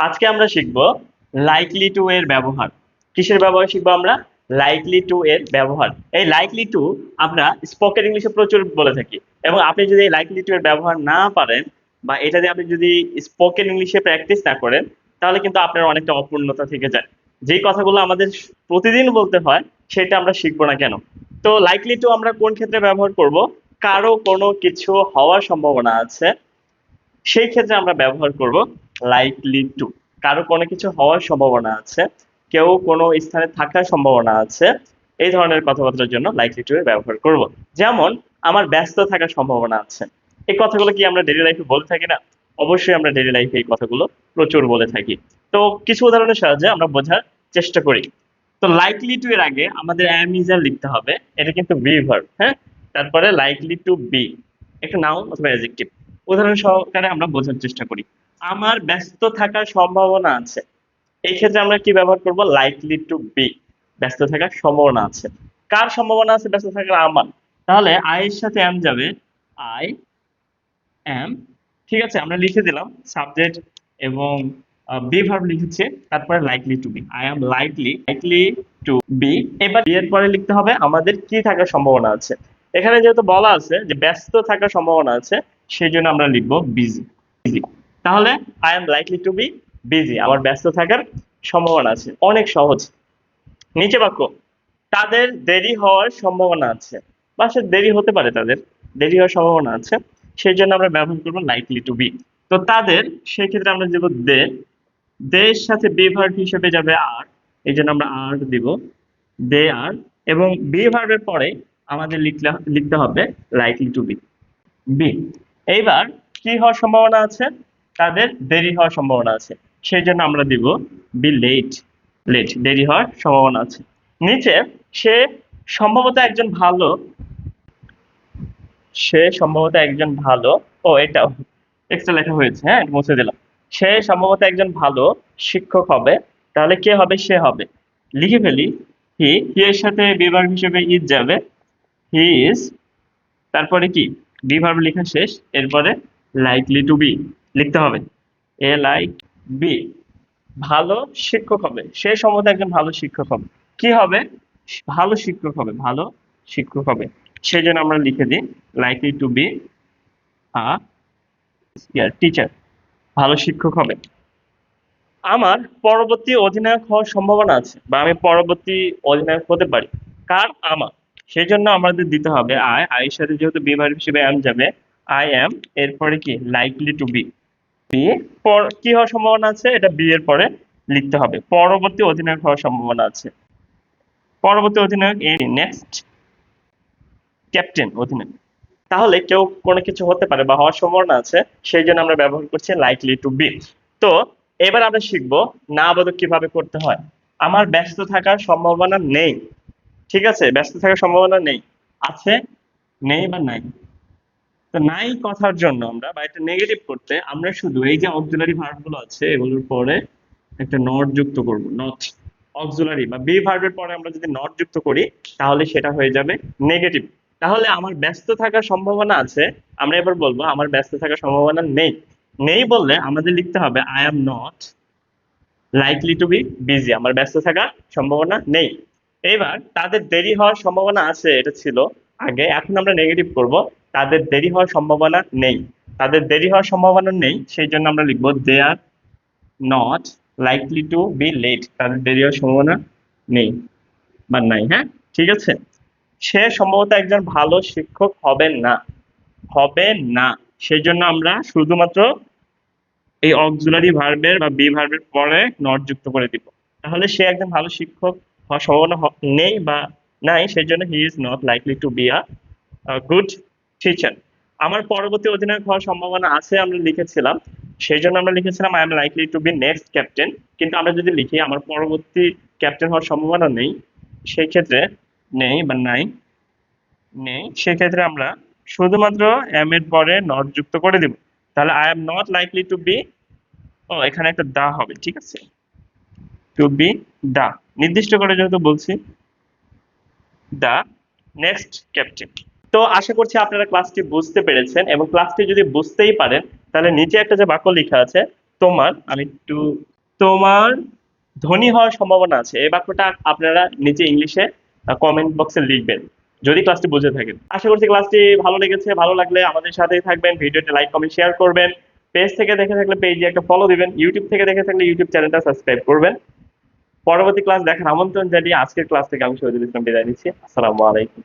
আজকে আমরা শিখব লাইকলি টু এর ব্যবহার। কিসের ব্যবহার শিখবো আমরা? লাইকলি টু এর ব্যবহার। এই লাইকলি টু আমরা স্পোকেন ইংলিশে প্রচুর বলে থাকি, এবং আপনি যদি এই লাইকলি টু এর ব্যবহার না পারেন বা এটা দিয়ে আপনি যদি স্পোকেন ইংলিশে প্র্যাকটিস না করেন, তাহলে কিন্তু আপনার অনেকটা অপূর্ণতা থেকে যায়। যেই কথাগুলো আমাদের প্রতিদিন বলতে হয় সেটা আমরা শিখবো না কেন? তো লাইকলি টু আমরা কোন ক্ষেত্রে ব্যবহার করব? কারো কোনো কিছু হওয়ার সম্ভাবনা আছে, সেই ক্ষেত্রে আমরা ব্যবহার করব লাইকলি টু। কারো কোনো কিছু হওয়ার সম্ভাবনা আছে, কেউ কোনো স্থানে থাকার সম্ভাবনা আছে, এই ধরনের কথাবার্তার জন্য লাইকলি টু এর ব্যবহার করব। যেমন আমার ব্যস্ত থাকার সম্ভাবনা আছে, এই কথাগুলো কি আমরা ডেইলি লাইফে বলে থাকি না? অবশ্যই আমরা ডেইলি লাইফে এই কথাগুলো প্রচুর বলে থাকি। তো কিছু উদাহরণের সাহায্যে আমরা বোঝার চেষ্টা করি। তো লাইকলি টু এর আগে আমাদের অ্যাম ইজ আর লিখতে হবে, এটা কিন্তু বি ভার্ব, হ্যাঁ। তারপরে লাইকলি টু বি একটা নাউন অথবা অ্যাডজেক্টিভ। উদাহরণ সহকারে আমরা বোঝার চেষ্টা করি। আমার ব্যস্ত থাকার সম্ভাবনা আছে, এই ক্ষেত্রে আমরা কি ব্যবহার করব? Likely to be. ব্যস্ত থাকার সম্ভাবনা আছে। কার সম্ভাবনা আছে ব্যস্ত থাকার? আমার। তাহলে আই এর সাথে এম যাবে, আই এম। ঠিক আছে, আমরা লিখে দিলাম সাবজেক্ট এবং বি ভার্ব লিখেছি, তারপরে likely to be. I am likely to be. এবার বি এর পরে লিখতে হবে আমাদের কি থাকার সম্ভাবনা আছে। এখানে যেহেতু বলা আছে যে ব্যস্ত থাকার সম্ভাবনা আছে, সেই জন্য আমরা লিখবো বিজি। তাহলে I am likely to B busy, আমার ব্যস্ত থাকার সম্ভাবনা আছে। অনেক সহজ। নিচে বাক্য, তাদের দেরি হওয়ার সম্ভাবনা আছে, বা সে দেরি হতে পারে, তাদের দেরি হওয়ার সম্ভাবনা আছে, সেই জন্য আমরা ব্যবহার করবো লাইকলি টু বি। তো তাদের, সেই ক্ষেত্রে আমরা দেবো দে। দের সাথে বি ভার্ব হিসেবে যাবে আর, এই জন্য আমরা আর দিব, দে আর। এবং বি ভার্বের পরে আমাদের লিখতে হবে লাইকলি টু বি বি। এইবার কি হওয়ার সম্ভাবনা আছে? তাদের দেরি হওয়ার সম্ভাবনা আছে, সেই জন্য আমরা দিব বি লেট। দেরি হওয়ার সম্ভাবনা আছে। নিচে, সে সম্ভবত একজন ভালো, সে সম্ভবত একজন ভালো, ও এটা এক্সট্রা লেখা হয়েছে, হ্যাঁ এটা মুছে দিলাম। সে সম্ভবত একজন ভালো শিক্ষক হবে। তাহলে কে হবে? সে হবে। লিখে ফেলি, হি এর সাথে বিভাগ হিসেবে ইজ যাবে, হি ইজ। তারপরে কি? বি ভার্ব লেখা শেষ, এরপরে লাইকলি টু বি লিখতে হবে, এ লাইক বি। ভালো শিক্ষক হবে, সে সম্ভবত একজন ভালো শিক্ষক হবে। কি হবে? ভালো শিক্ষক হবে, ভালো শিক্ষক হবে। সেই জন্য আমরা লিখে দিই likely to be a teacher, ভালো শিক্ষক হবে। আমার পরবর্তী অধিনায়ক হওয়ার সম্ভাবনা আছে, বা আমি পরবর্তী অধিনায়ক হতে পারি। কার? আমার। সেই জন্য আমাদের দিতে হবে আই এর সাথে যেহেতু বি ভার্ব হিসেবে এম যাবে, আই এম। এরপরে কি? Likely to be be. কি হওয়ার সম্ভাবনা আছে? এটা বি এর পরে লিখতে হবে, পরবর্তী অধিনায়ক হওয়ার সম্ভাবনা আছে। পরবর্তী অধিনায়ক নেক্সট ক্যাপ্টেন, অধিনায়ক। তাহলে কেউ কোনো কিছু হতে পারে বা হওয়ার সম্ভাবনা আছে, সেই জন্য আমরা ব্যবহার করছি লাইকলি টু বি। তো এবার আমরা শিখবো না বোধক কিভাবে করতে হয়। আমার ব্যস্ত থাকার সম্ভাবনা নেই, ঠিক আছে, ব্যস্ত থাকার সম্ভাবনা নেই। আছে, নেই বা নাই। তো নাই কথার জন্য আমরা, বা এটা নেগেটিভ করতে, আমরা শুধু এই যে অক্সিলারি ভার্ব গুলো আছে এগুলোর পরে একটা নট যুক্ত করব। নট অক্সিলারি বা বি ভার্বের পরে আমরা যদি নট যুক্ত করি, তাহলে সেটা হয়ে যাবে নেগেটিভ। তাহলে আমার ব্যস্ত থাকার সম্ভাবনা আছে, আমরা এবার বলবো আমার ব্যস্ত থাকার সম্ভাবনা নেই। নেই বললে আমাদের লিখতে হবে I am not likely to B busy, আমার ব্যস্ত থাকার সম্ভাবনা নেই। এবার তাদের দেরি হওয়ার সম্ভাবনা আছে, এটা ছিল আগে, এখন আমরা নেগেটিভ করব, তাদের দেরি হওয়ার সম্ভাবনা নেই। তাদের দেরি হওয়ার সম্ভাবনা নেই, সেই জন্য আমরা লিখবো they are not likely to be late, তাদের দেরি হওয়ার সম্ভাবনা নেই বা নাই, হ্যাঁ ঠিক আছে। সে সম্ভবত একজন ভালো শিক্ষক হবেন না, হবে না, সেই জন্য আমরা শুধুমাত্র এই অক্সিলারি ভার্বের বা বি ভার্বের পরে নট যুক্ত করে দিব। তাহলে সে একজন ভালো শিক্ষক হওয়ার সম্ভাবনা নেই বা নাই, সেই জন্য he is not likely to be a good teacher. আমার পরবর্তী অধিনায়ক হওয়ার সম্ভাবনা আছে আমরা লিখেছিলাম, সেই জন্য আমরা লিখেছিলাম I am likely to be next captain. কিন্তু আমরা যদি লিখি আমার পরবর্তী ক্যাপ্টেন হওয়ার সম্ভাবনা নেই, সেই ক্ষেত্রে নেই বা নাই, নেই, সেক্ষেত্রে আমরা শুধুমাত্র এম এর পরে নট যুক্ত করে দিব। তাহলে I am not likely to be, ও এখানে একটা দা হবে, ঠিক আছে, টু বি দা, নির্দিষ্ট করে যেহেতু বলছি, দা নেক্সট ক্যাপ্টেন। তো আশা করছি আপনারা ক্লাসটি বুঝতে পেরেছেন, এবং ক্লাসটি যদি বুঝতেই পারেন, তাহলে নিচে একটা যে বাক্য লেখা আছে আমি একটু তোমার ধনী হওয়ার সম্ভাবনা আছে, এই বাক্যটা আপনারা নিচে ইংলিশে কমেন্ট বক্সে লিখবেন যদি ক্লাসটি বুঝে থাকেন। আশা করছি ক্লাসটি ভালো লেগেছে। ভালো লাগলে আমাদের সাথেই থাকবেন, ভিডিওটি লাইক কমেন্ট শেয়ার করবেন। পেজ থেকে দেখে থাকলে পেজে একটা ফলো দিবেন, ইউটিউব থেকে দেখে থাকলে ইউটিউব চ্যানেলটা সাবস্ক্রাইব করবেন। পরবর্তী ক্লাস দেখার আমন্ত্রণ জানিয়ে আজকের ক্লাস থেকে আমি শহীদুল ইসলাম বিদায় নিচ্ছি। আসসালামু আলাইকুম।